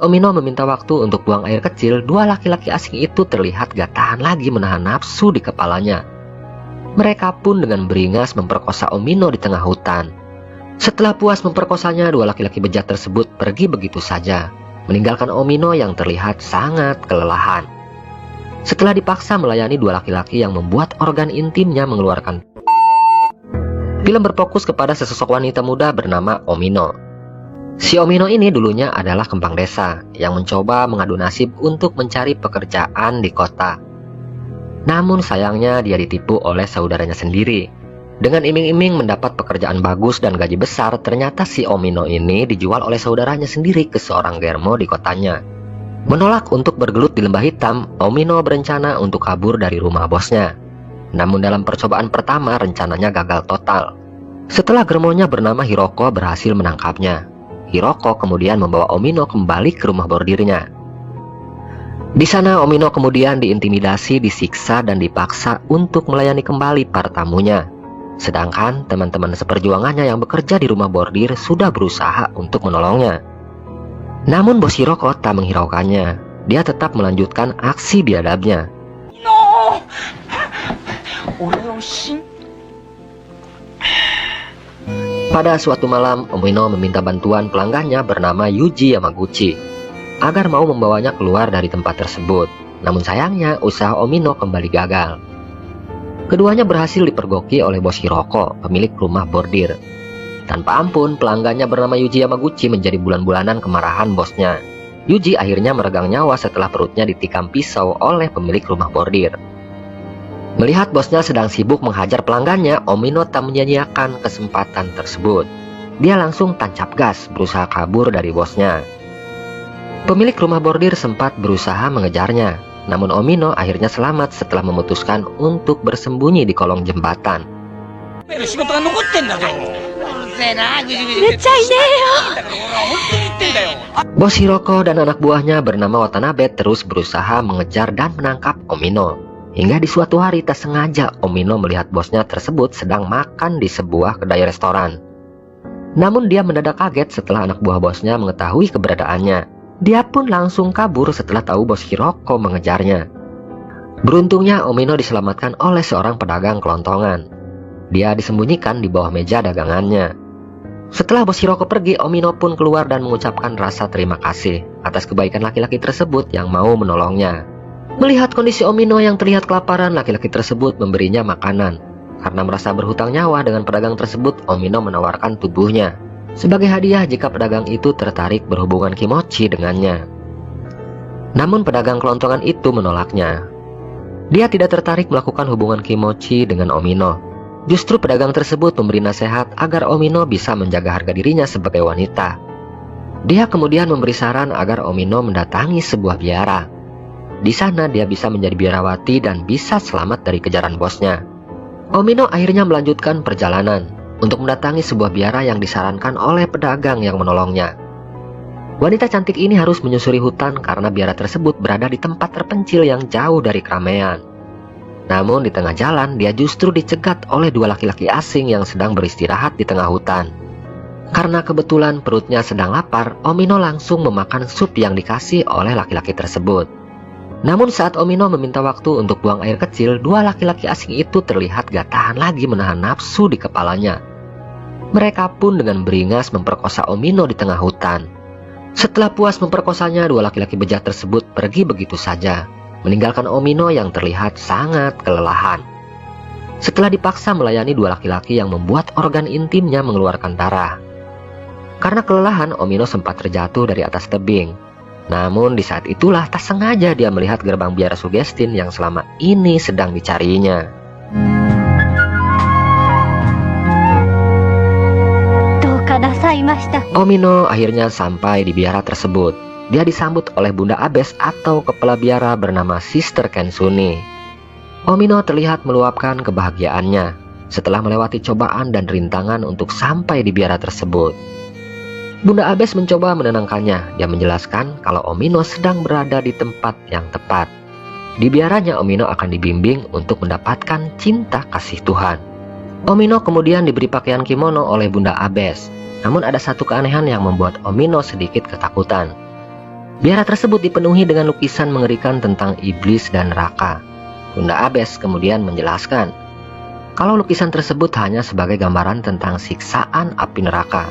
Omino meminta waktu untuk buang air kecil, dua laki-laki asing itu terlihat gak tahan lagi menahan nafsu di kepalanya. Mereka pun dengan beringas memperkosa Omino di tengah hutan. Setelah puas memperkosanya, dua laki-laki bejat tersebut pergi begitu saja, meninggalkan Omino yang terlihat sangat kelelahan. Setelah dipaksa melayani dua laki-laki yang membuat organ intimnya mengeluarkan, film berfokus kepada sesosok wanita muda bernama Omino. Si Omino ini dulunya adalah kembang desa yang mencoba mengadu nasib untuk mencari pekerjaan di kota. Namun sayangnya dia ditipu oleh saudaranya sendiri. Dengan iming-iming mendapat pekerjaan bagus dan gaji besar, ternyata si Omino ini dijual oleh saudaranya sendiri ke seorang Germo di kotanya. Menolak untuk bergelut di lembah hitam, Omino berencana untuk kabur dari rumah bosnya. Namun dalam percobaan pertama rencananya gagal total. Setelah Germonya bernama Hiroko berhasil menangkapnya, Hiroko kemudian membawa Omino kembali ke rumah bordirnya. Di sana Omino kemudian diintimidasi, disiksa, dan dipaksa untuk melayani kembali para tamunya. Sedangkan teman-teman seperjuangannya yang bekerja di rumah bordir sudah berusaha untuk menolongnya. Namun bos Hiroko tak menghiraukannya. Dia tetap melanjutkan aksi biadabnya. No! Pada suatu malam, Omino meminta bantuan pelanggannya bernama Yuji Yamaguchi agar mau membawanya keluar dari tempat tersebut. Namun sayangnya usaha Omino kembali gagal. Keduanya berhasil dipergoki oleh bos Hiroko, pemilik rumah bordir. Tanpa ampun, pelanggannya bernama Yuji Yamaguchi menjadi bulan-bulanan kemarahan bosnya. Yuji akhirnya meregang nyawa setelah perutnya ditikam pisau oleh pemilik rumah bordir. Melihat bosnya sedang sibuk menghajar pelanggannya, Omino tak menyia-nyiakan kesempatan tersebut. Dia langsung tancap gas berusaha kabur dari bosnya. Pemilik rumah bordir sempat berusaha mengejarnya, namun Omino akhirnya selamat setelah memutuskan untuk bersembunyi di kolong jembatan. Bos Hiroko dan anak buahnya bernama Watanabe terus berusaha mengejar dan menangkap Omino. Hingga di suatu hari tak sengaja Omino melihat bosnya tersebut sedang makan di sebuah kedai restoran. Namun dia mendadak kaget setelah anak buah bosnya mengetahui keberadaannya. Dia pun langsung kabur setelah tahu bos Hiroko mengejarnya. Beruntungnya Omino diselamatkan oleh seorang pedagang kelontongan. Dia disembunyikan di bawah meja dagangannya. Setelah bos Hiroko pergi, Omino pun keluar dan mengucapkan rasa terima kasih atas kebaikan laki-laki tersebut yang mau menolongnya. Melihat kondisi Omino yang terlihat kelaparan, laki-laki tersebut memberinya makanan. Karena merasa berhutang nyawa dengan pedagang tersebut, Omino menawarkan tubuhnya sebagai hadiah jika pedagang itu tertarik berhubungan kimochi dengannya. Namun pedagang kelontongan itu menolaknya. Dia tidak tertarik melakukan hubungan kimochi dengan Omino. Justru pedagang tersebut memberi nasihat agar Omino bisa menjaga harga dirinya sebagai wanita. Dia kemudian memberi saran agar Omino mendatangi sebuah biara. Di sana dia bisa menjadi biarawati dan bisa selamat dari kejaran bosnya. Omino akhirnya melanjutkan perjalanan untuk mendatangi sebuah biara yang disarankan oleh pedagang yang menolongnya. Wanita cantik ini harus menyusuri hutan karena biara tersebut berada di tempat terpencil yang jauh dari keramaian. Namun di tengah jalan dia justru dicegat oleh dua laki-laki asing yang sedang beristirahat di tengah hutan. Karena kebetulan perutnya sedang lapar, Omino langsung memakan sup yang dikasih oleh laki-laki tersebut. Namun saat Omino meminta waktu untuk buang air kecil, dua laki-laki asing itu terlihat gak tahan lagi menahan nafsu di kepalanya. Mereka pun dengan beringas memperkosa Omino di tengah hutan. Setelah puas memperkosanya, dua laki-laki bejat tersebut pergi begitu saja, meninggalkan Omino yang terlihat sangat kelelahan. Setelah dipaksa melayani dua laki-laki yang membuat organ intimnya mengeluarkan darah. Karena kelelahan, Omino sempat terjatuh dari atas tebing. Namun di saat itulah tak sengaja dia melihat gerbang biara Sugestin yang selama ini sedang dicarinya. Omino akhirnya sampai di biara tersebut. Dia disambut oleh Bunda Abes atau kepala biara bernama Sister Kensuni. Omino terlihat meluapkan kebahagiaannya setelah melewati cobaan dan rintangan untuk sampai di biara tersebut. Bunda Abes mencoba menenangkannya. Dia menjelaskan kalau Omino sedang berada di tempat yang tepat. Di biaranya Omino akan dibimbing untuk mendapatkan cinta kasih Tuhan. Omino kemudian diberi pakaian kimono oleh Bunda Abes. Namun ada satu keanehan yang membuat Omino sedikit ketakutan. Biara tersebut dipenuhi dengan lukisan mengerikan tentang iblis dan neraka. Bunda Abes kemudian menjelaskan kalau lukisan tersebut hanya sebagai gambaran tentang siksaan api neraka,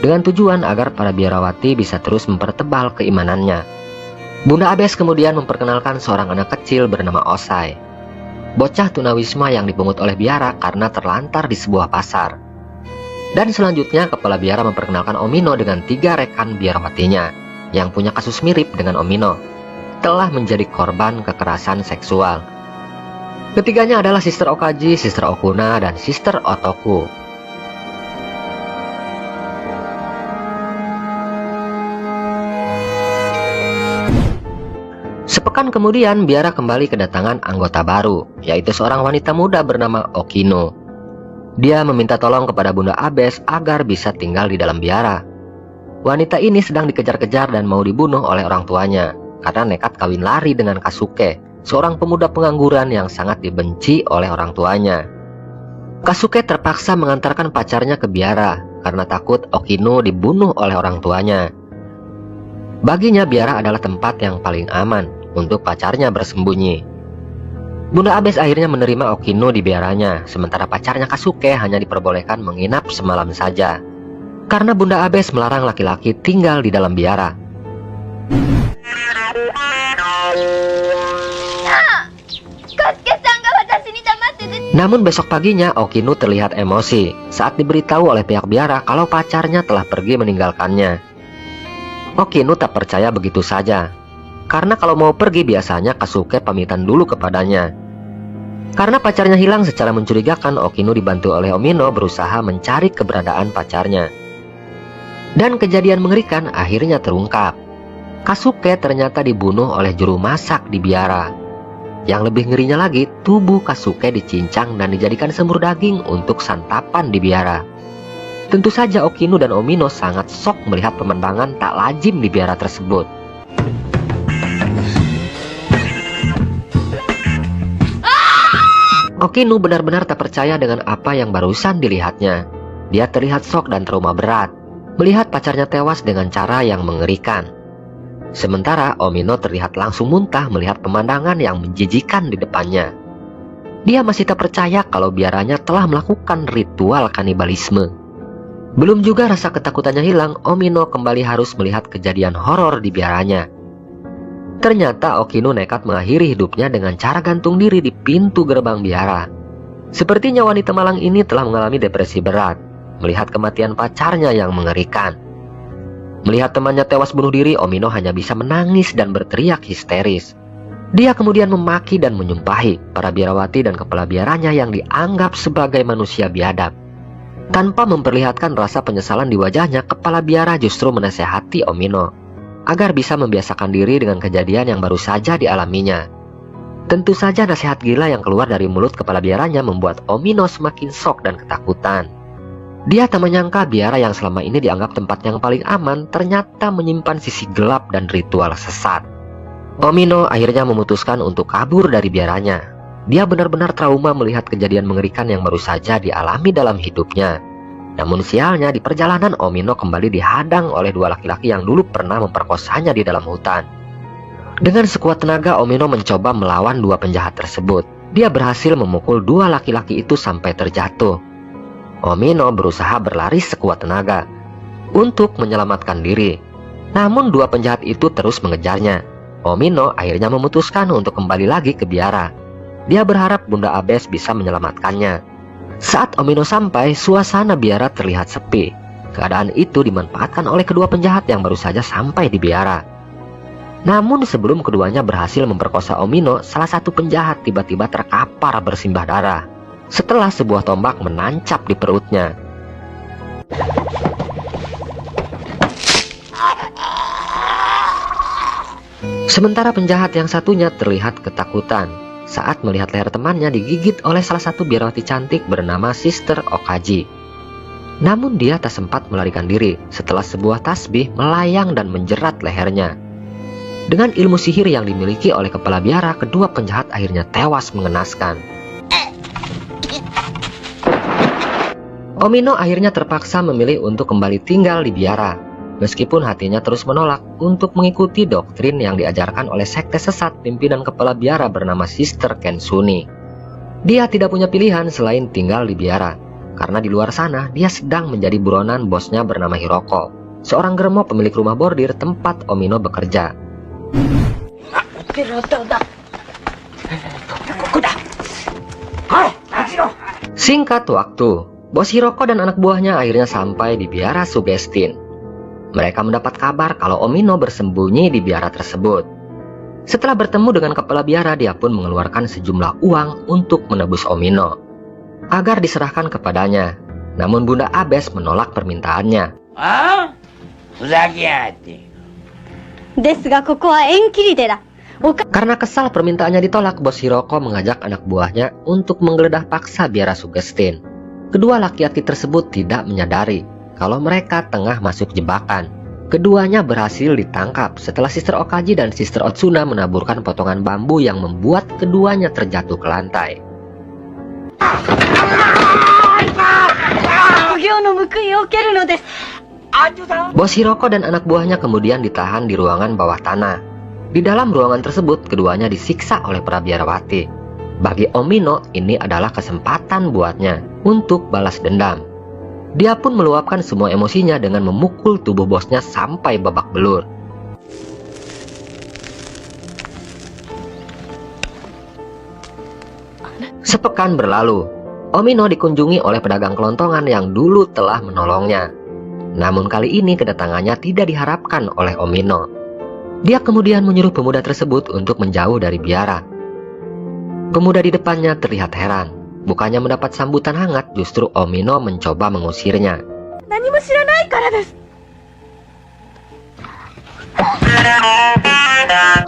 dengan tujuan agar para biarawati bisa terus mempertebal keimanannya. Bunda Abes kemudian memperkenalkan seorang anak kecil bernama Osai, bocah tunawisma yang dipungut oleh biara karena terlantar di sebuah pasar. Dan selanjutnya kepala biara memperkenalkan Omino dengan 3 rekan biarawatinya yang punya kasus mirip dengan Omino, telah menjadi korban kekerasan seksual. Ketiganya adalah Sister Okaji, Sister Okuna, dan Sister Otoku. Sepekan kemudian, biara kembali kedatangan anggota baru, yaitu seorang wanita muda bernama Okino. Dia meminta tolong kepada Bunda Abes agar bisa tinggal di dalam biara. Wanita ini sedang dikejar-kejar dan mau dibunuh oleh orang tuanya karena nekat kawin lari dengan Kasuke, seorang pemuda pengangguran yang sangat dibenci oleh orang tuanya. Kasuke terpaksa mengantarkan pacarnya ke biara karena takut Okino dibunuh oleh orang tuanya. Baginya biara adalah tempat yang paling aman untuk pacarnya bersembunyi. Bunda Abes akhirnya menerima Okino di biaranya, sementara pacarnya Kasuke hanya diperbolehkan menginap semalam saja, karena Bunda Abes melarang laki-laki tinggal di dalam biara. Namun besok paginya Okino terlihat emosi saat diberitahu oleh pihak biara kalau pacarnya telah pergi meninggalkannya. Okino tak percaya begitu saja, karena kalau mau pergi biasanya Kasuke pamitan dulu kepadanya. Karena pacarnya hilang secara mencurigakan, Okino dibantu oleh Omino berusaha mencari keberadaan pacarnya. Dan kejadian mengerikan akhirnya terungkap. Kasuke ternyata dibunuh oleh juru masak di biara. Yang lebih ngerinya lagi, tubuh Kasuke dicincang dan dijadikan semur daging untuk santapan di biara. Tentu saja Okino dan Omino sangat shock melihat pemandangan tak lazim di biara tersebut. Okino benar-benar tak percaya dengan apa yang barusan dilihatnya. Dia terlihat shock dan trauma berat melihat pacarnya tewas dengan cara yang mengerikan. Sementara Omino terlihat langsung muntah melihat pemandangan yang menjijikan di depannya. Dia masih tak percaya kalau biaranya telah melakukan ritual kanibalisme. Belum juga rasa ketakutannya hilang, Omino kembali harus melihat kejadian horor di biaranya. Ternyata Okino nekat mengakhiri hidupnya dengan cara gantung diri di pintu gerbang biara. Sepertinya wanita malang ini telah mengalami depresi berat melihat kematian pacarnya yang mengerikan. Melihat temannya tewas bunuh diri, Omino hanya bisa menangis dan berteriak histeris. Dia kemudian memaki dan menyumpahi para biarawati dan kepala biaranya yang dianggap sebagai manusia biadab. Tanpa memperlihatkan rasa penyesalan di wajahnya, kepala biara justru menasehati Omino agar bisa membiasakan diri dengan kejadian yang baru saja dialaminya. Tentu saja nasihat gila yang keluar dari mulut kepala biaranya membuat Omino semakin shock dan ketakutan. Dia tak menyangka biara yang selama ini dianggap tempat yang paling aman ternyata menyimpan sisi gelap dan ritual sesat. Omino akhirnya memutuskan untuk kabur dari biaranya. Dia benar-benar trauma melihat kejadian mengerikan yang baru saja dialami dalam hidupnya. Namun sialnya, di perjalanan Omino kembali dihadang oleh 2 laki-laki yang dulu pernah memperkosanya di dalam hutan. Dengan sekuat tenaga, Omino mencoba melawan 2 penjahat tersebut. Dia berhasil memukul 2 laki-laki itu sampai terjatuh. Omino berusaha berlari sekuat tenaga untuk menyelamatkan diri. Namun 2 penjahat itu terus mengejarnya. Omino akhirnya memutuskan untuk kembali lagi ke biara. Dia berharap Bunda Abes bisa menyelamatkannya. Saat Omino sampai, suasana biara terlihat sepi. Keadaan itu dimanfaatkan oleh kedua penjahat yang baru saja sampai di biara. Namun sebelum keduanya berhasil memperkosa Omino, salah satu penjahat tiba-tiba terkapar bersimbah darah setelah sebuah tombak menancap di perutnya. Sementara penjahat yang satunya terlihat ketakutan saat melihat leher temannya digigit oleh salah satu biarawati cantik bernama Sister Okaji. Namun dia tak sempat melarikan diri setelah sebuah tasbih melayang dan menjerat lehernya. Dengan ilmu sihir yang dimiliki oleh kepala biara, kedua penjahat akhirnya tewas mengenaskan. Omino akhirnya terpaksa memilih untuk kembali tinggal di biara. meskipun hatinya terus menolak untuk mengikuti doktrin yang diajarkan oleh sekte sesat pimpinan kepala biara bernama Sister Kensuni. Dia tidak punya pilihan selain tinggal di biara, karena di luar sana dia sedang menjadi buronan bosnya bernama Hiroko, seorang germo pemilik rumah bordir tempat Omino bekerja. Singkat waktu, bos Hiroko dan anak buahnya akhirnya sampai di biara Sugestin. Mereka mendapat kabar kalau Omino bersembunyi di biara tersebut. Setelah bertemu dengan kepala biara, dia pun mengeluarkan sejumlah uang untuk menebus Omino agar diserahkan kepadanya. Namun Bunda Abes menolak permintaannya. Karena kesal permintaannya ditolak, bos Hiroko mengajak anak buahnya untuk menggeledah paksa biara Sugestin. Kedua laki-laki tersebut tidak menyadari kalau mereka tengah masuk jebakan. Keduanya berhasil ditangkap setelah Sister Okaji dan Sister Otsuna menaburkan potongan bambu yang membuat keduanya terjatuh ke lantai. Bos Hiroko dan anak buahnya kemudian ditahan di ruangan bawah tanah. Di dalam ruangan tersebut, keduanya disiksa oleh para biarawati. Bagi Omino, ini adalah kesempatan buatnya untuk balas dendam. Dia pun meluapkan semua emosinya dengan memukul tubuh bosnya sampai babak belur. Sepekan berlalu, Omino dikunjungi oleh pedagang kelontongan yang dulu telah menolongnya. Namun kali ini kedatangannya tidak diharapkan oleh Omino. Dia kemudian menyuruh pemuda tersebut untuk menjauh dari biara. Pemuda di depannya terlihat heran. Bukannya mendapat sambutan hangat, justru Omino mencoba mengusirnya.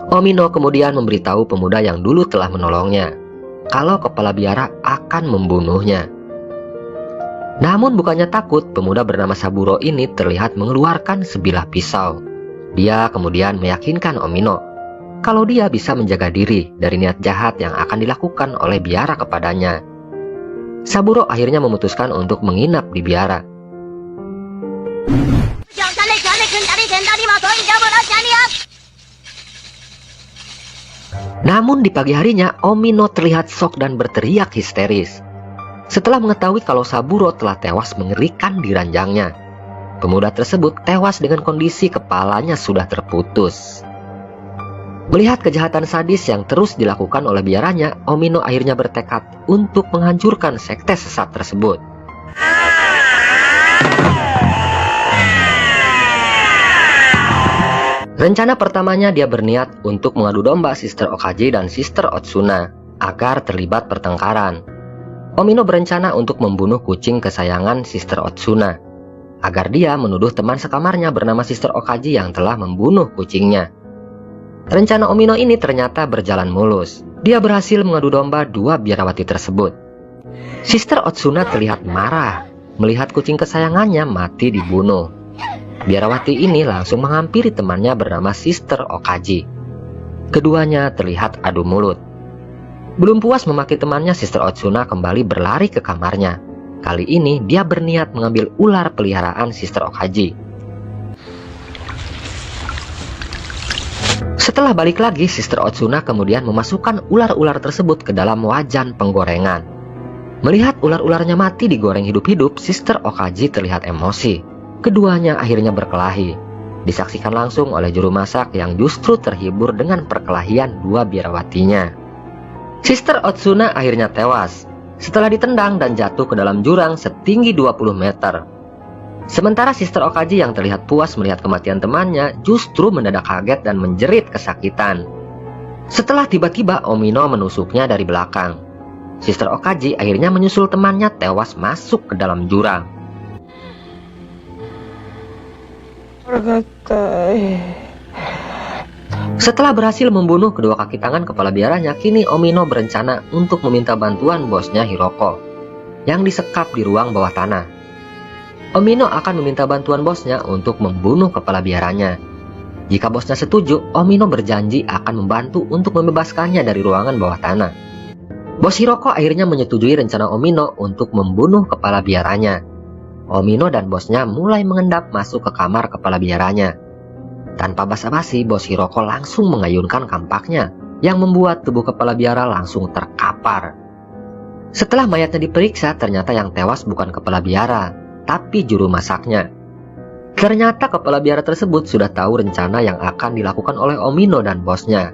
Omino kemudian memberitahu pemuda yang dulu telah menolongnya kalau kepala biara akan membunuhnya. Namun bukannya takut, pemuda bernama Saburo ini terlihat mengeluarkan sebilah pisau. Dia kemudian meyakinkan Omino kalau dia bisa menjaga diri dari niat jahat yang akan dilakukan oleh biara kepadanya. Saburo akhirnya memutuskan untuk menginap di biara. Namun di pagi harinya, Omino terlihat shock dan berteriak histeris setelah mengetahui kalau Saburo telah tewas mengerikan di ranjangnya. Pemuda tersebut tewas dengan kondisi kepalanya sudah terputus. Melihat kejahatan sadis yang terus dilakukan oleh biaranya, Omino akhirnya bertekad untuk menghancurkan sekte sesat tersebut. Rencana pertamanya, dia berniat untuk mengadu domba Sister Okaji dan Sister Otsuna agar terlibat pertengkaran. Omino berencana untuk membunuh kucing kesayangan Sister Otsuna agar dia menuduh teman sekamarnya bernama Sister Okaji yang telah membunuh kucingnya. Rencana Omino ini ternyata berjalan mulus. Dia berhasil mengadu domba dua biarawati tersebut. Sister Otsuna terlihat marah melihat kucing kesayangannya mati dibunuh. Biarawati ini langsung menghampiri temannya bernama Sister Okaji. Keduanya terlihat adu mulut. Belum puas memaki temannya, Sister Otsuna kembali berlari ke kamarnya. Kali ini dia berniat mengambil ular peliharaan Sister Okaji. Setelah balik lagi, Sister Otsuna kemudian memasukkan ular-ular tersebut ke dalam wajan penggorengan. Melihat ular-ularnya mati digoreng hidup-hidup, Sister Okaji terlihat emosi. Keduanya akhirnya berkelahi. Disaksikan langsung oleh juru masak yang justru terhibur dengan perkelahian dua biarawatinya. Sister Otsuna akhirnya tewas setelah ditendang dan jatuh ke dalam jurang setinggi 20 meter. Sementara Sister Okaji yang terlihat puas melihat kematian temannya justru mendadak kaget dan menjerit kesakitan. Setelah tiba-tiba Omino menusuknya dari belakang. Sister Okaji akhirnya menyusul temannya tewas masuk ke dalam jurang. Setelah berhasil membunuh kedua kaki tangan kepala biaranya, kini Omino berencana untuk meminta bantuan bosnya Hiroko yang disekap di ruang bawah tanah. Omino akan meminta bantuan bosnya untuk membunuh kepala biaranya. Jika bosnya setuju, Omino berjanji akan membantu untuk membebaskannya dari ruangan bawah tanah. Bos Hiroko akhirnya menyetujui rencana Omino untuk membunuh kepala biaranya. Omino dan bosnya mulai mengendap masuk ke kamar kepala biaranya. Tanpa basa-basi, bos Hiroko langsung mengayunkan kampaknya, yang membuat tubuh kepala biara langsung terkapar. Setelah mayatnya diperiksa, ternyata yang tewas bukan kepala biara, tapi juru masaknya. Ternyata kepala biara tersebut sudah tahu rencana yang akan dilakukan oleh Omino dan bosnya.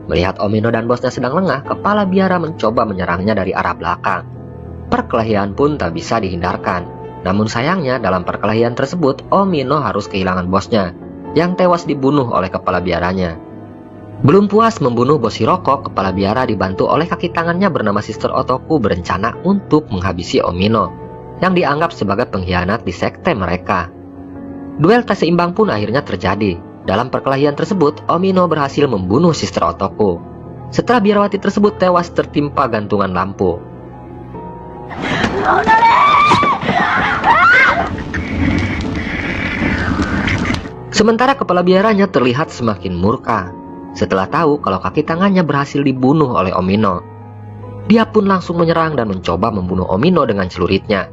Melihat Omino dan bosnya sedang lengah, kepala biara mencoba menyerangnya dari arah belakang. Perkelahian pun tak bisa dihindarkan. Namun sayangnya dalam perkelahian tersebut, Omino harus kehilangan bosnya, yang tewas dibunuh oleh kepala biaranya. Belum puas membunuh bos Hiroko, kepala biara dibantu oleh kaki tangannya bernama Sister Otoku berencana untuk menghabisi Omino, yang dianggap sebagai pengkhianat di sekte mereka. Duel tak seimbang pun akhirnya terjadi. Dalam perkelahian tersebut, Omino berhasil membunuh Sister Otoku. Setelah biarawati tersebut tewas tertimpa gantungan lampu. Sementara kepala biaranya terlihat semakin murka setelah tahu kalau kaki tangannya berhasil dibunuh oleh Omino. Dia pun langsung menyerang dan mencoba membunuh Omino dengan celuritnya.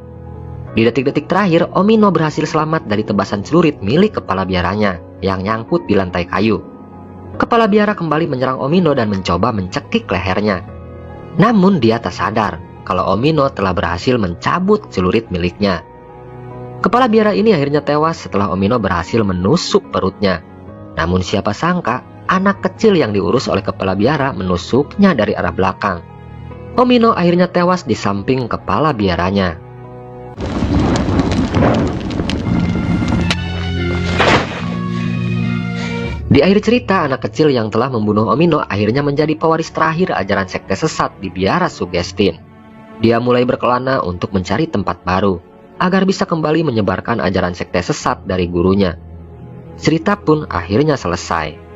Di detik-detik terakhir, Omino berhasil selamat dari tebasan celurit milik kepala biaranya yang nyangkut di lantai kayu. Kepala biara kembali menyerang Omino dan mencoba mencekik lehernya. Namun dia tak sadar kalau Omino telah berhasil mencabut celurit miliknya. Kepala biara ini akhirnya tewas setelah Omino berhasil menusuk perutnya. Namun siapa sangka, anak kecil yang diurus oleh kepala biara menusuknya dari arah belakang. Omino akhirnya tewas di samping kepala biaranya. Di akhir cerita, anak kecil yang telah membunuh Omino akhirnya menjadi pewaris terakhir ajaran sekte sesat di biara Sugestin. Dia mulai berkelana untuk mencari tempat baru, agar bisa kembali menyebarkan ajaran sekte sesat dari gurunya. Cerita pun akhirnya selesai.